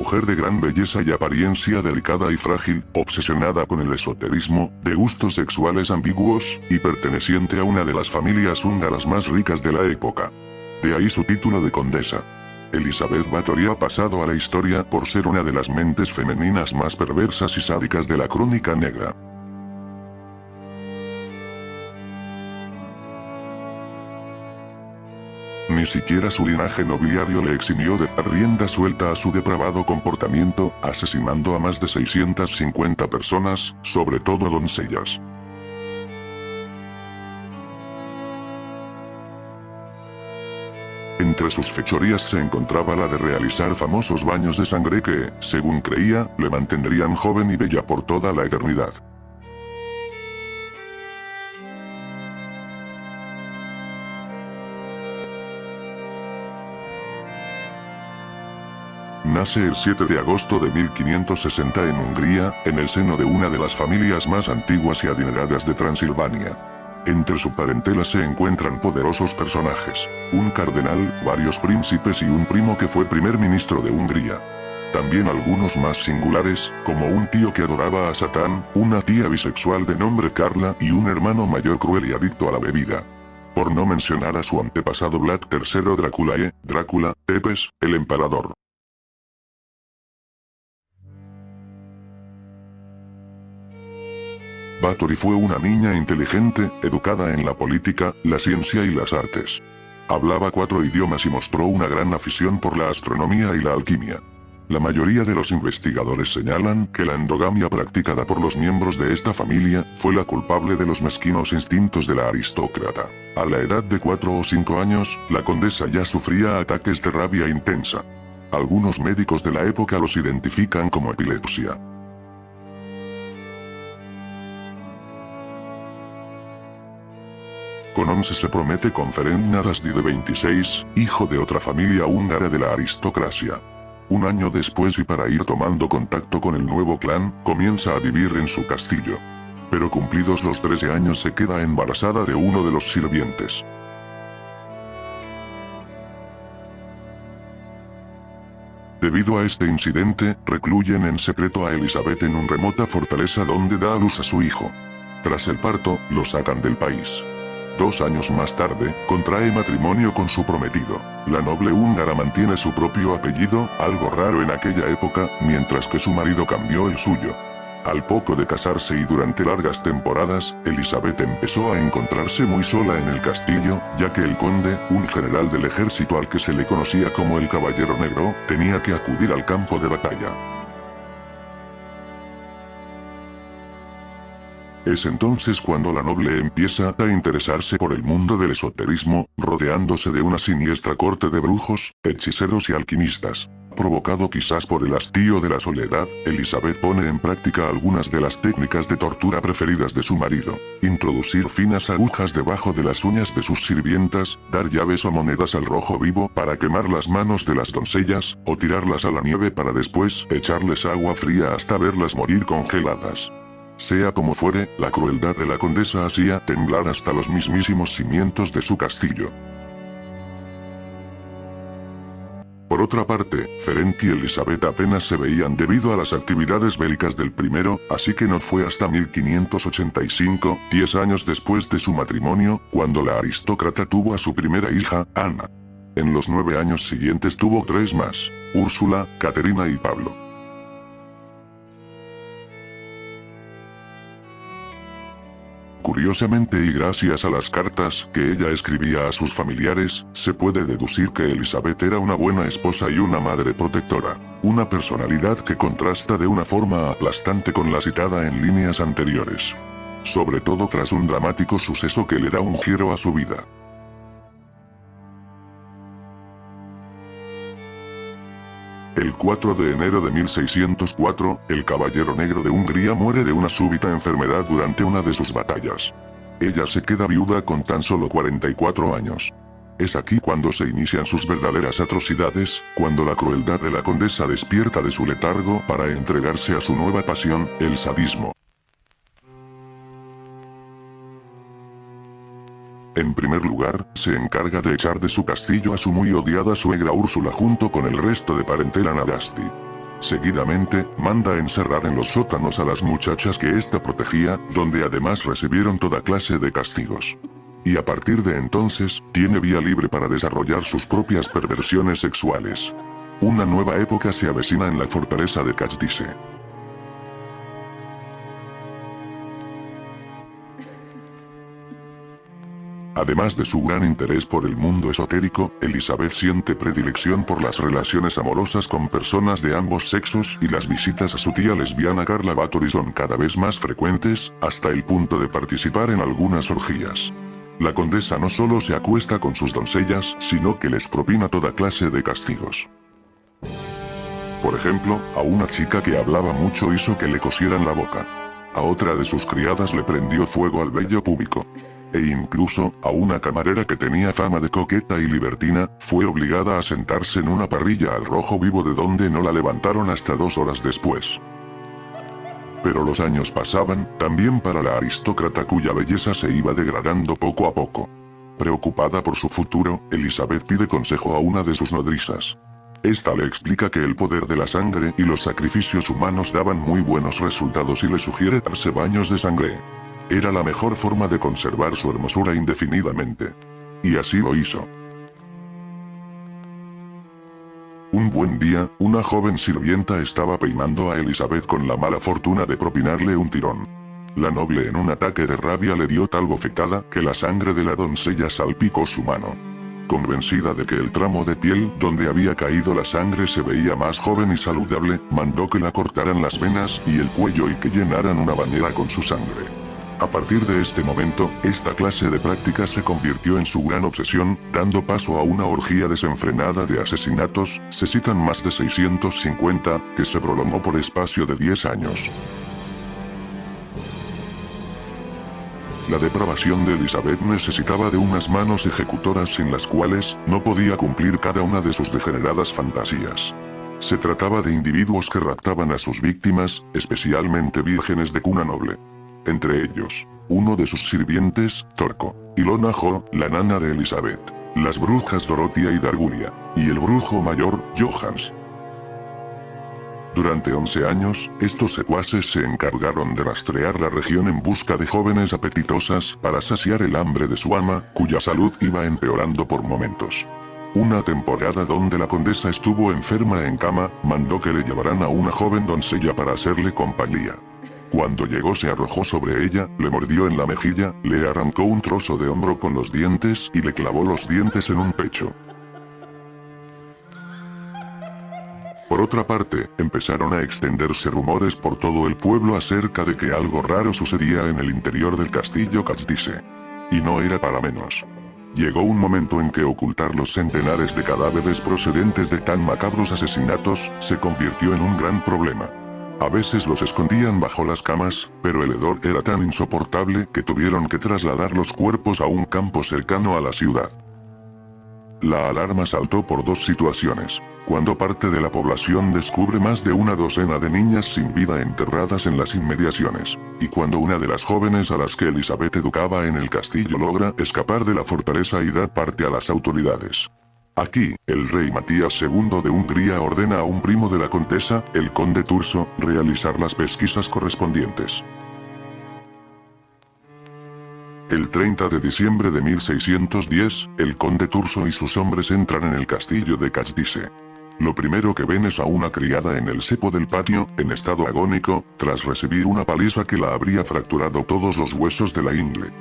mujer de gran belleza y apariencia delicada y frágil, obsesionada con el esoterismo, de gustos sexuales ambiguos, y perteneciente a una de las familias húngaras más ricas de la época. De ahí su título de condesa. Elizabeth Báthory ha pasado a la historia por ser una de las mentes femeninas más perversas y sádicas de la crónica negra. Ni siquiera su linaje nobiliario le eximió de dar rienda suelta a su depravado comportamiento, asesinando a más de 650 personas, sobre todo doncellas. Entre sus fechorías se encontraba la de realizar famosos baños de sangre que, según creía, le mantendrían joven y bella por toda la eternidad. Nace el 7 de agosto de 1560 en Hungría, en el seno de una de las familias más antiguas y adineradas de Transilvania. Entre su parentela se encuentran poderosos personajes, un cardenal, varios príncipes y un primo que fue primer ministro de Hungría. También algunos más singulares, como un tío que adoraba a Satán, una tía bisexual de nombre Carla y un hermano mayor cruel y adicto a la bebida. Por no mencionar a su antepasado Vlad III Drácula Drácula, Tepes, el empalador. Báthory fue una niña inteligente, educada en la política, la ciencia y las artes. Hablaba 4 idiomas y mostró una gran afición por la astronomía y la alquimia. La mayoría de los investigadores señalan que la endogamia practicada por los miembros de esta familia fue la culpable de los mezquinos instintos de la aristócrata. A la edad de 4 o 5 años, la condesa ya sufría ataques de rabia intensa. Algunos médicos de la época los identifican como epilepsia. Con 11 se promete con Ferenc Nadasdy de 26, hijo de otra familia húngara de la aristocracia. Un año después y para ir tomando contacto con el nuevo clan, comienza a vivir en su castillo. Pero cumplidos los 13 años se queda embarazada de uno de los sirvientes. Debido a este incidente, recluyen en secreto a Elizabeth en una remota fortaleza donde da a luz a su hijo. Tras el parto, lo sacan del país. 2 años más tarde, contrae matrimonio con su prometido. La noble húngara mantiene su propio apellido, algo raro en aquella época, mientras que su marido cambió el suyo. Al poco de casarse y durante largas temporadas, Elizabeth empezó a encontrarse muy sola en el castillo, ya que el conde, un general del ejército al que se le conocía como el Caballero Negro, tenía que acudir al campo de batalla. Es entonces cuando la noble empieza a interesarse por el mundo del esoterismo, rodeándose de una siniestra corte de brujos, hechiceros y alquimistas. Provocado quizás por el hastío de la soledad, Elizabeth pone en práctica algunas de las técnicas de tortura preferidas de su marido. Introducir finas agujas debajo de las uñas de sus sirvientas, dar llaves o monedas al rojo vivo para quemar las manos de las doncellas, o tirarlas a la nieve para después echarles agua fría hasta verlas morir congeladas. Sea como fuere, la crueldad de la condesa hacía temblar hasta los mismísimos cimientos de su castillo. Por otra parte, Ferenc y Elizabeth apenas se veían debido a las actividades bélicas del primero, así que no fue hasta 1585, 10 años después de su matrimonio, cuando la aristócrata tuvo a su primera hija, Ana. En los 9 años siguientes tuvo 3 más, Úrsula, Caterina y Pablo. Curiosamente y gracias a las cartas que ella escribía a sus familiares, se puede deducir que Elizabeth era una buena esposa y una madre protectora. Una personalidad que contrasta de una forma aplastante con la citada en líneas anteriores. Sobre todo tras un dramático suceso que le da un giro a su vida. El 4 de enero de 1604, el Caballero Negro de Hungría muere de una súbita enfermedad durante una de sus batallas. Ella se queda viuda con tan solo 44 años. Es aquí cuando se inician sus verdaderas atrocidades, cuando la crueldad de la condesa despierta de su letargo para entregarse a su nueva pasión, el sadismo. En primer lugar, se encarga de echar de su castillo a su muy odiada suegra Úrsula junto con el resto de parentela Nadasdy. Seguidamente, manda encerrar en los sótanos a las muchachas que ésta protegía, donde además recibieron toda clase de castigos. Y a partir de entonces, tiene vía libre para desarrollar sus propias perversiones sexuales. Una nueva época se avecina en la fortaleza de Katzdise. Además de su gran interés por el mundo esotérico, Elizabeth siente predilección por las relaciones amorosas con personas de ambos sexos y las visitas a su tía lesbiana Carla Bathory son cada vez más frecuentes, hasta el punto de participar en algunas orgías. La condesa no solo se acuesta con sus doncellas, sino que les propina toda clase de castigos. Por ejemplo, a una chica que hablaba mucho hizo que le cosieran la boca. A otra de sus criadas le prendió fuego al vello púbico. E incluso, a una camarera que tenía fama de coqueta y libertina, fue obligada a sentarse en una parrilla al rojo vivo de donde no la levantaron hasta 2 horas después. Pero los años pasaban, también para la aristócrata cuya belleza se iba degradando poco a poco. Preocupada por su futuro, Elizabeth pide consejo a una de sus nodrizas. Esta le explica que el poder de la sangre y los sacrificios humanos daban muy buenos resultados y le sugiere darse baños de sangre. Era la mejor forma de conservar su hermosura indefinidamente. Y así lo hizo. Un buen día, una joven sirvienta estaba peinando a Elizabeth con la mala fortuna de propinarle un tirón. La noble en un ataque de rabia le dio tal bofetada que la sangre de la doncella salpicó su mano. Convencida de que el tramo de piel donde había caído la sangre se veía más joven y saludable, mandó que la cortaran las venas y el cuello y que llenaran una bañera con su sangre. A partir de este momento, esta clase de práctica se convirtió en su gran obsesión, dando paso a una orgía desenfrenada de asesinatos, se citan más de 650, que se prolongó por espacio de 10 años. La depravación de Elizabeth necesitaba de unas manos ejecutoras sin las cuales no podía cumplir cada una de sus degeneradas fantasías. Se trataba de individuos que raptaban a sus víctimas, especialmente vírgenes de cuna noble. Entre ellos, uno de sus sirvientes, Torco, Ilona Jo, la nana de Elizabeth, las brujas Dorothea y Dargulia, y el brujo mayor, Johans. Durante 11 años, estos secuaces se encargaron de rastrear la región en busca de jóvenes apetitosas para saciar el hambre de su ama, cuya salud iba empeorando por momentos. Una temporada donde la condesa estuvo enferma en cama, mandó que le llevaran a una joven doncella para hacerle compañía. Cuando llegó se arrojó sobre ella, le mordió en la mejilla, le arrancó un trozo de hombro con los dientes y le clavó los dientes en un pecho. Por otra parte, empezaron a extenderse rumores por todo el pueblo acerca de que algo raro sucedía en el interior del castillo Katzdise. Y no era para menos. Llegó un momento en que ocultar los centenares de cadáveres procedentes de tan macabros asesinatos, se convirtió en un gran problema. A veces los escondían bajo las camas, pero el hedor era tan insoportable que tuvieron que trasladar los cuerpos a un campo cercano a la ciudad. La alarma saltó por 2 situaciones. Cuando parte de la población descubre más de una docena de niñas sin vida enterradas en las inmediaciones, y cuando una de las jóvenes a las que Elizabeth educaba en el castillo logra escapar de la fortaleza y dar parte a las autoridades. Aquí, el rey Matías II de Hungría ordena a un primo de la condesa, el conde Turso, realizar las pesquisas correspondientes. El 30 de diciembre de 1610, el conde Turso y sus hombres entran en el castillo de Katzdise. Lo primero que ven es a una criada en el cepo del patio, en estado agónico, tras recibir una paliza que la habría fracturado todos los huesos de la ingle.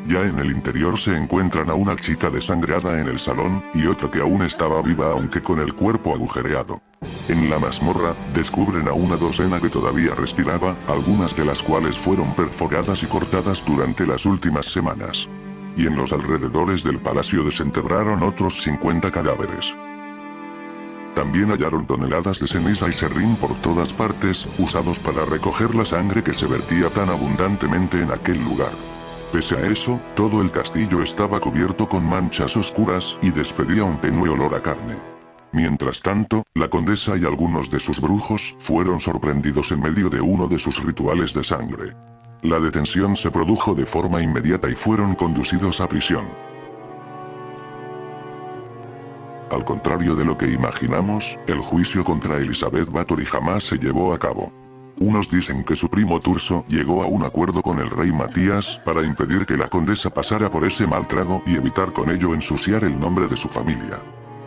Ya en el interior se encuentran a una chica desangrada en el salón, y otra que aún estaba viva aunque con el cuerpo agujereado. En la mazmorra, descubren a una docena que todavía respiraba, algunas de las cuales fueron perforadas y cortadas durante las últimas semanas. Y en los alrededores del palacio desenterraron otros 50 cadáveres. También hallaron toneladas de ceniza y serrín por todas partes, usados para recoger la sangre que se vertía tan abundantemente en aquel lugar. Pese a eso, todo el castillo estaba cubierto con manchas oscuras y despedía un tenue olor a carne. Mientras tanto, la condesa y algunos de sus brujos fueron sorprendidos en medio de uno de sus rituales de sangre. La detención se produjo de forma inmediata y fueron conducidos a prisión. Al contrario de lo que imaginamos, el juicio contra Elizabeth Bathory jamás se llevó a cabo. Unos dicen que su primo Turso llegó a un acuerdo con el rey Matías para impedir que la condesa pasara por ese mal trago y evitar con ello ensuciar el nombre de su familia.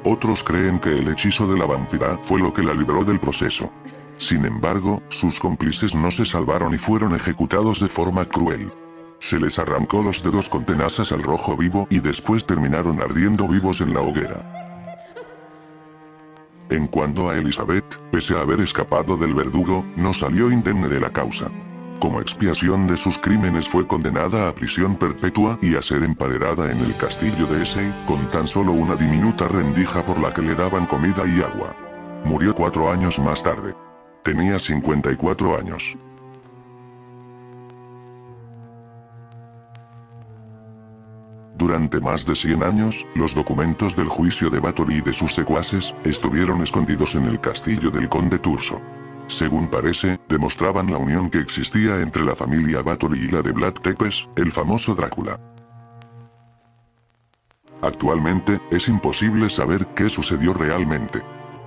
Otros creen que el hechizo de la vampira fue lo que la libró del proceso. Sin embargo, sus cómplices no se salvaron y fueron ejecutados de forma cruel. Se les arrancó los dedos con tenazas al rojo vivo y después terminaron ardiendo vivos en la hoguera. En cuanto a Elizabeth, pese a haber escapado del verdugo, no salió indemne de la causa. Como expiación de sus crímenes fue condenada a prisión perpetua y a ser emparedada en el castillo de Essay, con tan solo una diminuta rendija por la que le daban comida y agua. Murió 4 años más tarde. Tenía 54 años. Durante más de 100 años, los documentos del juicio de Bathory y de sus secuaces estuvieron escondidos en el castillo del conde Turso. Según parece, demostraban la unión que existía entre la familia Bathory y la de Vlad Tepes, el famoso Drácula. Actualmente, es imposible saber qué sucedió realmente.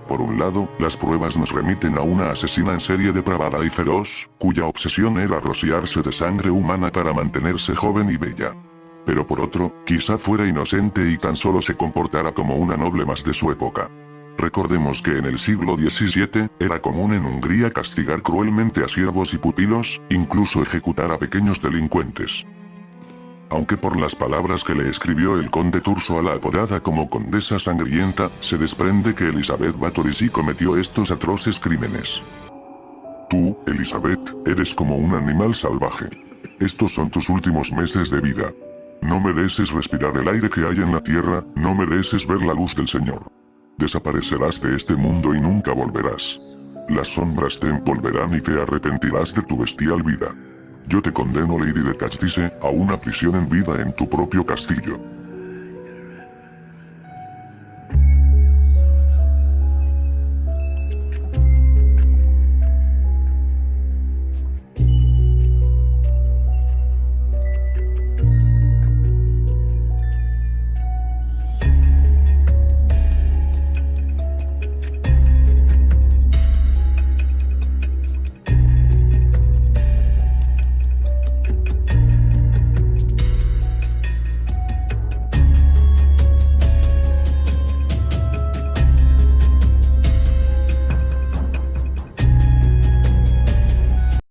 Por un lado, las pruebas nos remiten a una asesina en serie depravada y feroz, cuya obsesión era rociarse de sangre humana para mantenerse joven y bella. Pero por otro, quizá fuera inocente y tan solo se comportara como una noble más de su época. Recordemos que en el siglo XVII, era común en Hungría castigar cruelmente a siervos y pupilos, incluso ejecutar a pequeños delincuentes. Aunque por las palabras que le escribió el conde Turso a la apodada como Condesa Sangrienta, se desprende que Elizabeth Bathory sí cometió estos atroces crímenes. Tú, Elizabeth, eres como un animal salvaje. Estos son tus últimos meses de vida. No mereces respirar el aire que hay en la tierra, no mereces ver la luz del Señor. Desaparecerás de este mundo y nunca volverás. Las sombras te envolverán y te arrepentirás de tu bestial vida. Yo te condeno, Lady de Castice, a una prisión en vida en tu propio castillo.